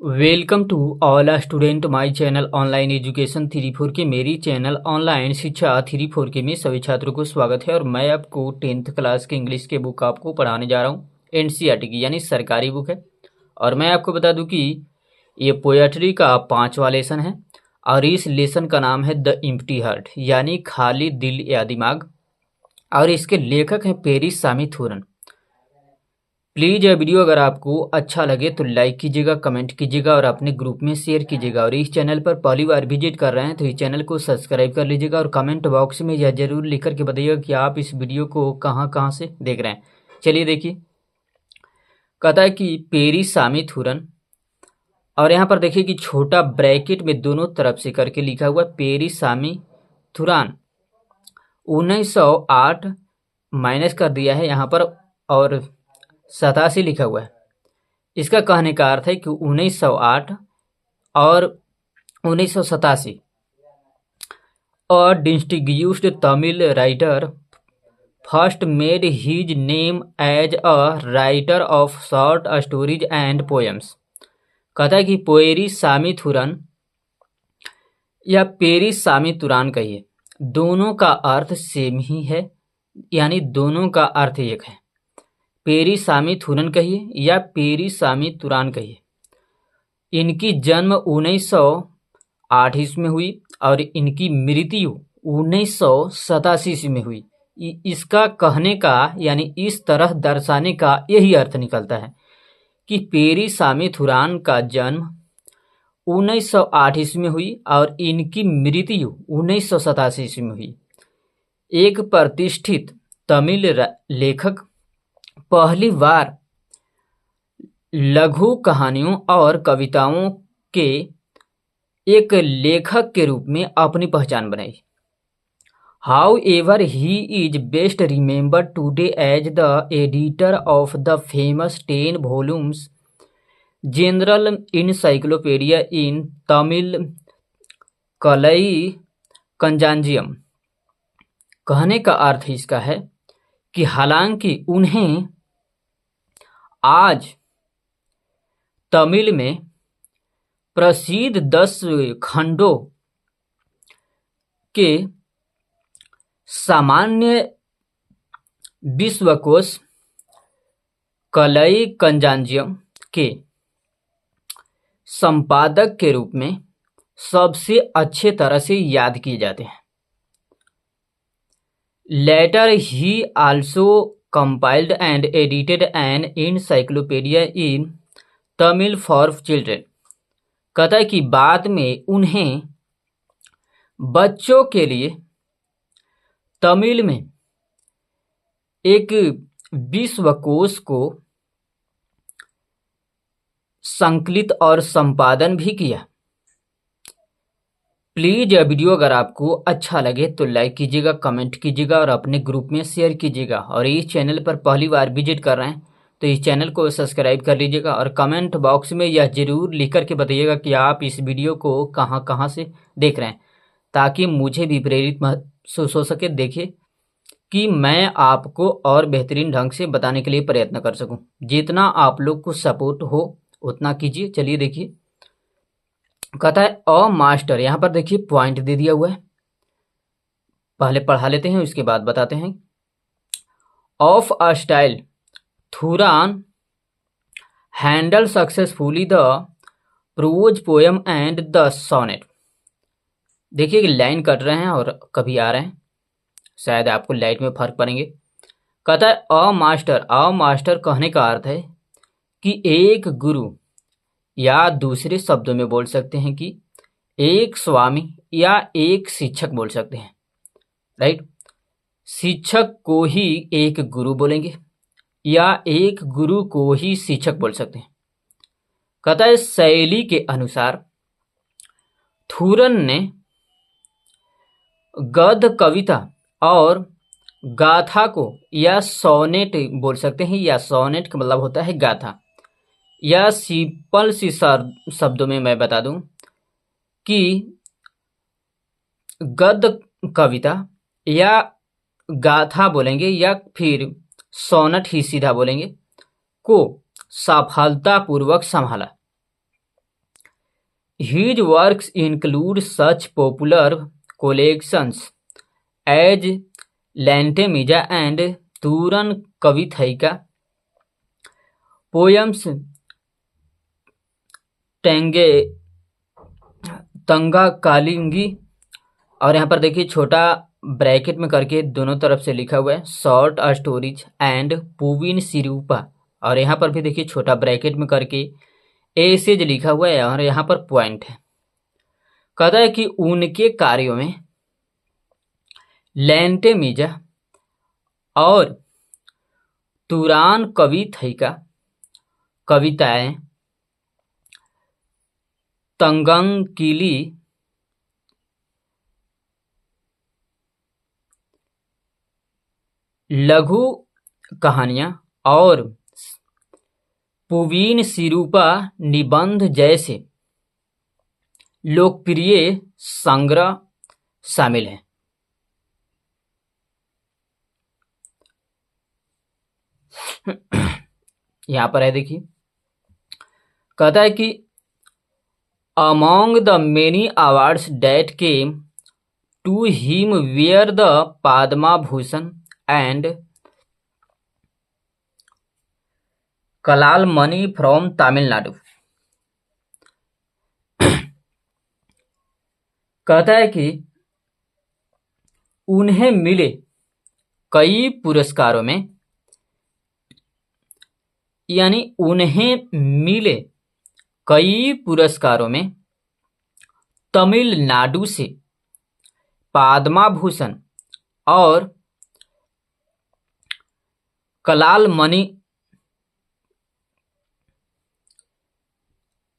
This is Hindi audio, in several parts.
Welcome to all student my channel online education 3-4 के मेरी चैनल ऑनलाइन शिक्षा 3-4 के में सभी छात्रों को स्वागत है। और मैं आपको 10th क्लास के इंग्लिश के बुक आपको पढ़ाने जा रहा हूँ। एनसीईआरटी की यानी सरकारी बुक है। और मैं आपको बता दूं कि ये पोएट्री का 5वां लेसन है और इस लेसन का नाम है द एम्प्टी हार्ट यानी खाली दिल या दिमाग। और इसके लेखक हैं पेरी स्वामीनाथन। प्लीज़ यह वीडियो अगर आपको अच्छा लगे तो लाइक कीजिएगा, कमेंट कीजिएगा और अपने ग्रुप में शेयर कीजिएगा। और इस चैनल पर पहली बार विजिट कर रहे हैं तो इस चैनल को सब्सक्राइब कर लीजिएगा और कमेंट बॉक्स में यह जरूर लिख करके बताइएगा कि आप इस वीडियो को कहाँ कहाँ से देख रहे हैं। चलिए देखिए, कहता है कि पेरी स्वामीनाथन, और यहाँ पर देखिए कि छोटा ब्रैकेट में दोनों तरफ से करके लिखा हुआ पेरी स्वामीनाथन 1908 माइनस कर दिया है यहाँ पर और 87 लिखा हुआ है। इसका कहने का अर्थ है कि 1908 और 1987 और distinguished Tamil writer first made his name as a writer of short stories and poems. कहता है कि पेरी स्वामीनाथन या पेरी स्वामीनाथन कहिए, दोनों का अर्थ सेम ही है, यानी दोनों का अर्थ एक है। पेरी स्वामीनाथन कहिए या पेरी स्वामीनाथन कहिए। इनकी जन्म 1908 ईस्वी में हुई और इनकी मृत्यु 1987 ईस्वी में हुई। इसका कहने का यानी इस तरह दर्शाने का यही अर्थ निकलता है कि पेरी स्वामीनाथन का जन्म 1908 ईस्वी में हुई और इनकी मृत्यु 1987 ईस्वी में हुई। एक प्रतिष्ठित तमिल लेखक पहली बार लघु कहानियों और कविताओं के एक लेखक के रूप में अपनी पहचान बनाई। However he is best remembered today as the editor of the famous 10 volumes general encyclopedia in Tamil Kalai Kalanjiyam. कहने का अर्थ इसका है कि हालांकि उन्हें आज तमिल में प्रसिद्ध 10 खंडों के सामान्य विश्वकोश कलई कंजांजियम के संपादक के रूप में सबसे अच्छे तरह से याद किए जाते हैं। Later he also compiled and edited an encyclopedia in Tamil for children। कहता है कि बाद में उन्हें बच्चों के लिए तमिल में एक विश्वकोश को संकलित और संपादन भी किया। प्लीज़ यह वीडियो अगर आपको अच्छा लगे तो लाइक कीजिएगा, कमेंट कीजिएगा और अपने ग्रुप में शेयर कीजिएगा। और इस चैनल पर पहली बार विजिट कर रहे हैं तो इस चैनल को सब्सक्राइब कर लीजिएगा और कमेंट बॉक्स में यह जरूर लिख करके बताइएगा कि आप इस वीडियो को कहाँ कहाँ से देख रहे हैं, ताकि मुझे भी प्रेरित महसूस हो सके। देखिए कि मैं आपको और बेहतरीन ढंग से बताने के लिए प्रयत्न कर सकूँ। जितना आप लोग को सपोर्ट हो उतना कीजिए। चलिए देखिए, कहता है अ मास्टर, यहाँ पर देखिए पॉइंट दे दिया हुआ है, पहले पढ़ा लेते हैं उसके बाद बताते हैं। ऑफ अ स्टाइल थुरान handle successfully the prose poem and the sonnet. देखिए कि लाइन कट रहे हैं और कभी आ रहे हैं, शायद आपको लाइट में फर्क पड़ेंगे। कहता है अ मास्टर कहने का अर्थ है कि एक गुरु, या दूसरे शब्दों में बोल सकते हैं कि एक स्वामी या एक शिक्षक बोल सकते हैं, राइट। शिक्षक को ही एक गुरु बोलेंगे या एक गुरु को ही शिक्षक बोल सकते हैं। कहता है शैली के अनुसार थुरन ने गद्य कविता और गाथा को, या सोनेट बोल सकते हैं, या सोनेट का मतलब होता है गाथा, या सिंपल सी शब्दों में मैं बता दूं कि गद्य कविता या गाथा बोलेंगे या फिर सोनेट ही सीधा बोलेंगे, को सफलतापूर्वक संभाला। His works include such popular collections as Lantemija and Turan Kavithaika, poems टेंगे तंगा कालिंगी, और यहाँ पर देखिए छोटा ब्रैकेट में करके दोनों तरफ से लिखा हुआ है शॉर्ट स्टोरीज एंड पुविन सिरूपा, और यहाँ पर भी देखिए छोटा ब्रैकेट में करके एसेज लिखा हुआ है और यहाँ पर पॉइंट है। कहता है कि उनके कार्यों में लैंटेमिजा और तुरान कविथैका कविताएं, तंगंकिली, लघु कहानियां और पुवीन सिरूपा निबंध जैसे लोकप्रिय संग्रह शामिल हैं। यहां पर है देखिए, कहता है कि among the many awards that came to him were the Padma Bhushan and Kalaimamani from Tamil Nadu. कहता है कि उन्हें मिले कई पुरस्कारों में, यानी उन्हें मिले कई पुरस्कारों में तमिलनाडु से पद्मा भूषण और कलाल मणि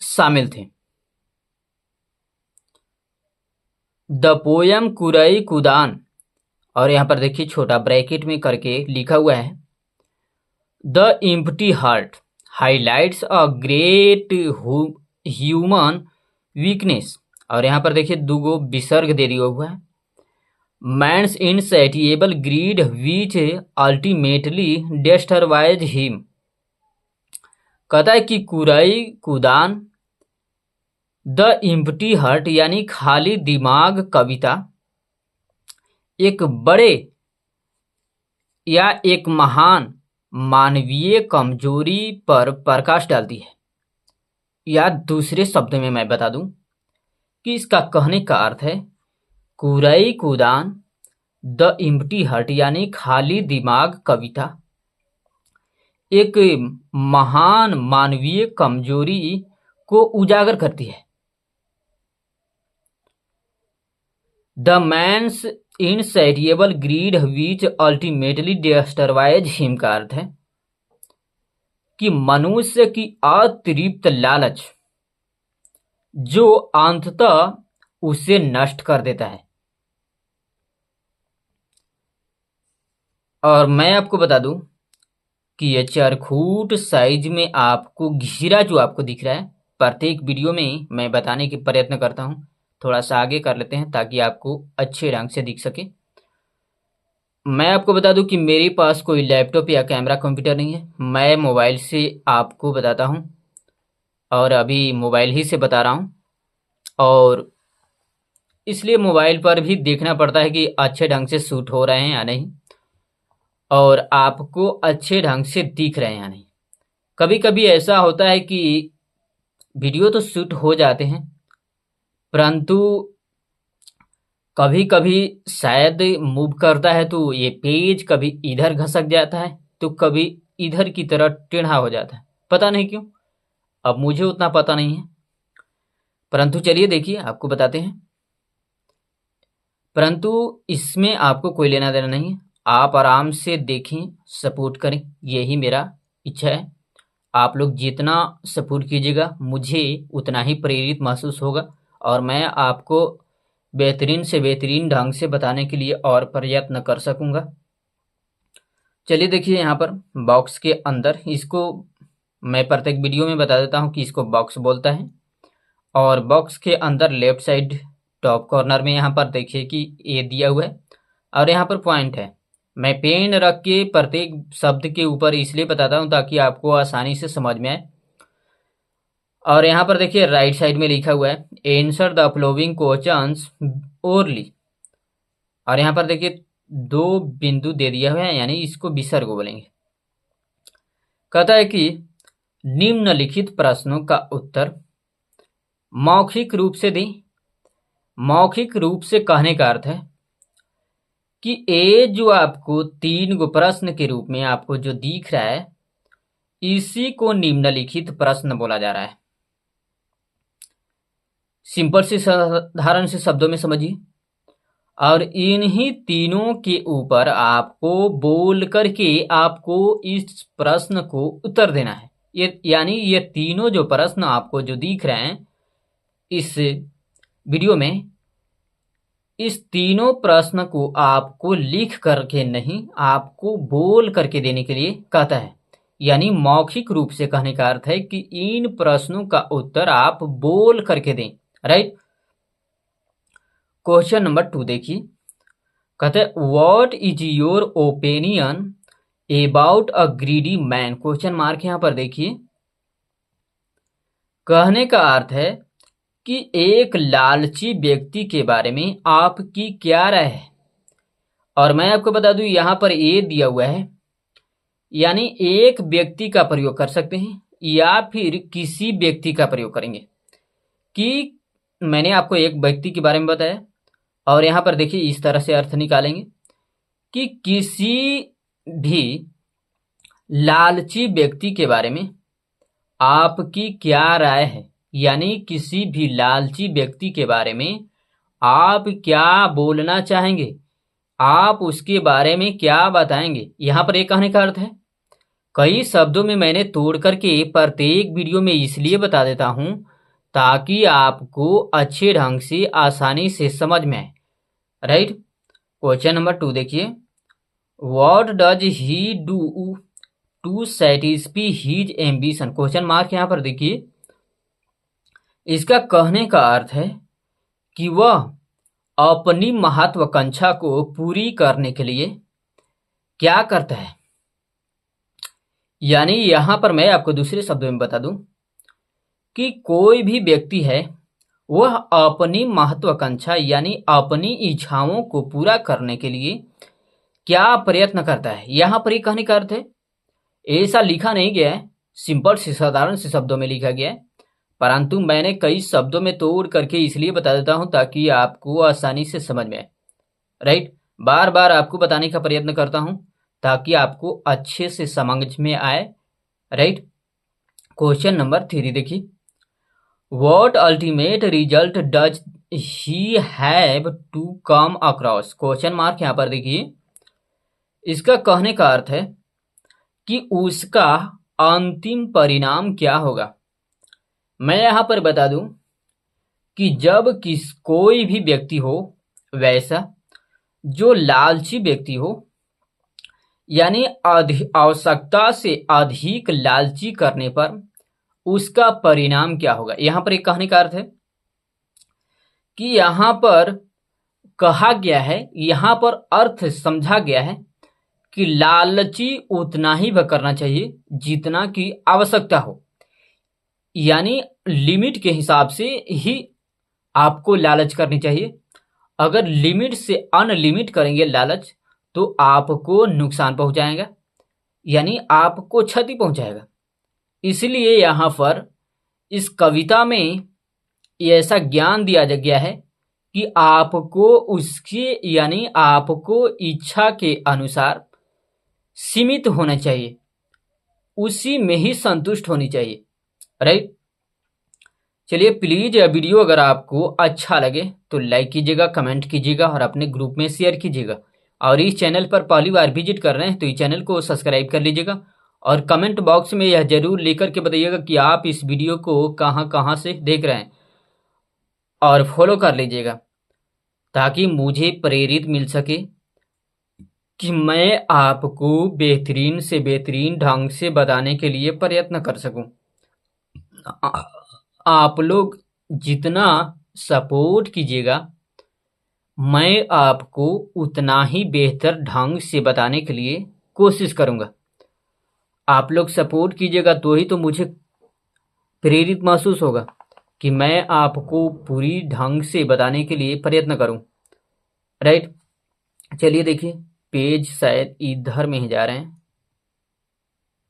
शामिल थे। द पोयम कुरई कुदान, और यहां पर देखिए छोटा ब्रैकेट में करके लिखा हुआ है the empty heart highlights a great human weakness, और यहां पर देखिए दुगो विसर्ग दे दिया हुआ है man's insatiable greed which ultimately destroys him. कहता है कि कुरई कुदान, द एम्प्टी हार्ट यानी खाली दिमाग कविता एक बड़े या एक महान मानवीय कमजोरी पर प्रकाश डालती है। या दूसरे शब्द में मैं बता दूं कि इसका कहने का अर्थ है कुरई कुदान द एम्प्टी हार्ट यानी खाली दिमाग कविता एक महान मानवीय कमजोरी को उजागर करती है। The man's insatiable greed which ultimately destroys him का अर्थ है कि मनुष्य की अतिरिक्त लालच जो अंततः उसे नष्ट कर देता है। और मैं आपको बता दूं कि यह चरखूट साइज में आपको घेरा जो आपको दिख रहा है, प्रत्येक वीडियो में मैं बताने की प्रयत्न करता हूं। थोड़ा सा आगे कर लेते हैं ताकि आपको अच्छे ढंग से दिख सके। मैं आपको बता दूं कि मेरे पास कोई लैपटॉप या कैमरा कंप्यूटर नहीं है, मैं मोबाइल से आपको बताता हूं और अभी मोबाइल ही से बता रहा हूं, और इसलिए मोबाइल पर भी देखना पड़ता है कि अच्छे ढंग से शूट हो रहे हैं या नहीं और आपको अच्छे ढंग से दिख रहे हैं या नहीं। कभी कभी ऐसा होता है कि वीडियो तो शूट हो जाते हैं परंतु कभी कभी शायद मूव करता है तो ये पेज कभी इधर घसक जाता है तो कभी इधर की तरह टेढ़ा हो जाता है, पता नहीं क्यों। अब मुझे उतना पता नहीं है, परंतु चलिए देखिए आपको बताते हैं। परंतु इसमें आपको कोई लेना देना नहीं है, आप आराम से देखें, सपोर्ट करें, यही मेरा इच्छा है। आप लोग जितना सपोर्ट कीजिएगा मुझे उतना ही प्रेरित महसूस होगा और मैं आपको बेहतरीन से बेहतरीन ढंग से बताने के लिए और प्रयत्न कर सकूंगा। चलिए देखिए यहाँ पर बॉक्स के अंदर, इसको मैं प्रत्येक वीडियो में बता देता हूँ कि इसको बॉक्स बोलता है। और बॉक्स के अंदर लेफ्ट साइड टॉप कॉर्नर में यहाँ पर देखिए कि ये दिया हुआ है और यहाँ पर पॉइंट है। मैं पेन रख के प्रत्येक शब्द के ऊपर इसलिए बताता हूँ ताकि आपको आसानी से समझ में आए। और यहाँ पर देखिए राइट साइड में लिखा हुआ है answer the following questions orally. और यहाँ पर देखिए 2 बिंदु दे दिया हुआ है, यानी इसको विसर्ग बोलेंगे। कहता है कि निम्नलिखित प्रश्नों का उत्तर मौखिक रूप से दें। मौखिक रूप से कहने का अर्थ है कि ये जो आपको 3 गो प्रश्न के रूप में आपको जो दिख रहा है, इसी को निम्नलिखित प्रश्न बोला जा रहा है। सिंपल से साधारण से शब्दों में समझिए, और इन्हीं तीनों के ऊपर आपको बोल करके आपको इस प्रश्न को उत्तर देना है। यानी ये तीनों जो प्रश्न आपको जो दिख रहे हैं इस वीडियो में, इस तीनों प्रश्न को आपको लिख करके नहीं, आपको बोल करके देने के लिए कहता है। यानी मौखिक रूप से कहने का अर्थ है कि इन प्रश्नों का उत्तर आप बोल करके दें। राइट। क्वेश्चन नंबर 2 देखिए, कहते हैं what is your opinion about a greedy man. Question mark यहां पर देखिए। कहने का अर्थ है कि एक लालची व्यक्ति के बारे में आपकी क्या राय है। और मैं आपको बता दूं यहां पर ये दिया हुआ है, यानी एक व्यक्ति का प्रयोग कर सकते हैं या फिर किसी व्यक्ति का प्रयोग करेंगे। कि मैंने आपको एक व्यक्ति के बारे में बताया, और यहां पर देखिए इस तरह से अर्थ निकालेंगे कि किसी भी लालची व्यक्ति के बारे में आपकी क्या राय है। यानी किसी भी लालची व्यक्ति के बारे में आप क्या बोलना चाहेंगे, आप उसके बारे में क्या बताएंगे। यहां पर एक कहने का अर्थ है, कई शब्दों में मैंने तोड़ करके प्रत्येक वीडियो में इसलिए बता देता हूं ताकि आपको अच्छे ढंग से आसानी से समझ में आए। राइट। क्वेश्चन नंबर 2 देखिए, what does he do to satisfy his ambition. Question mark यहां पर देखिए। इसका कहने का अर्थ है कि वह अपनी महत्वाकांक्षा को पूरी करने के लिए क्या करता है। यानी यहां पर मैं आपको दूसरे शब्दों में बता दूं कि कोई भी व्यक्ति है वह अपनी महत्वाकांक्षा यानी अपनी इच्छाओं को पूरा करने के लिए क्या प्रयत्न करता है। यहां पर ये कहने का अर्थ है, ऐसा लिखा नहीं गया है, सिंपल से साधारण से शब्दों में लिखा गया है, परंतु मैंने कई शब्दों में तोड़ करके इसलिए बता देता हूं ताकि आपको आसानी से समझ में आए। राइट। बार बार आपको बताने का प्रयत्न करता हूं ताकि आपको अच्छे से समझ में आए। राइट। क्वेश्चन नंबर 3 देखिए, what ultimate result does he have to come across. Question mark यहां पर देखिए। इसका कहने का अर्थ है कि उसका अंतिम परिणाम क्या होगा। मैं यहां पर बता दूं कि जब कोई भी व्यक्ति हो, वैसा जो लालची व्यक्ति हो, यानी आवश्यकता से अधिक लालची करने पर उसका परिणाम क्या होगा। यहां पर एक कहने का अर्थ है कि यहां पर कहा गया है, यहां पर अर्थ समझा गया है कि लालची उतना ही वह करना चाहिए जितना की आवश्यकता हो। यानी लिमिट के हिसाब से ही आपको लालच करनी चाहिए। अगर लिमिट से अनलिमिट करेंगे लालच तो आपको नुकसान पहुंचाएगा, यानी आपको क्षति पहुंचाएगा। इसलिए यहां पर इस कविता में ऐसा ज्ञान दिया गया है कि आपको उसके यानी आपको इच्छा के अनुसार सीमित होना चाहिए, उसी में ही संतुष्ट होनी चाहिए। राइट। चलिए प्लीज यह वीडियो अगर आपको अच्छा लगे तो लाइक कीजिएगा, कमेंट कीजिएगा और अपने ग्रुप में शेयर कीजिएगा। और इस चैनल पर पहली बार विजिट कर रहे हैं तो इस चैनल को सब्सक्राइब कर लीजिएगा। और कमेंट बॉक्स में यह जरूर लेकर के बताइएगा कि आप इस वीडियो को कहां कहां से देख रहे हैं, और फॉलो कर लीजिएगा ताकि मुझे प्रेरित मिल सके कि मैं आपको बेहतरीन से बेहतरीन ढंग से बताने के लिए प्रयत्न कर सकूं। आप लोग जितना सपोर्ट कीजिएगा मैं आपको उतना ही बेहतर ढंग से बताने के लिए कोशिश करूंगा। आप लोग सपोर्ट कीजिएगा तो ही तो मुझे प्रेरित महसूस होगा कि मैं आपको पूरी ढंग से बताने के लिए प्रयत्न करूं। राइट, चलिए देखिए, पेज शायद इधर में ही जा रहे हैं।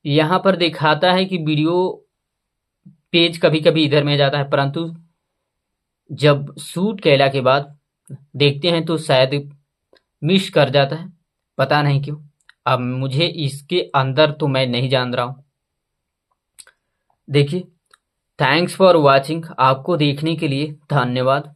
यहाँ पर दिखाता है कि वीडियो पेज कभी कभी इधर में जाता है, परंतु जब शूट कैला के बाद देखते हैं तो शायद मिस कर जाता है, पता नहीं क्यों। अब मुझे इसके अंदर तो मैं नहीं जान रहा हूँ। देखिए, थैंक्स फॉर वॉचिंग। आपको देखने के लिए धन्यवाद।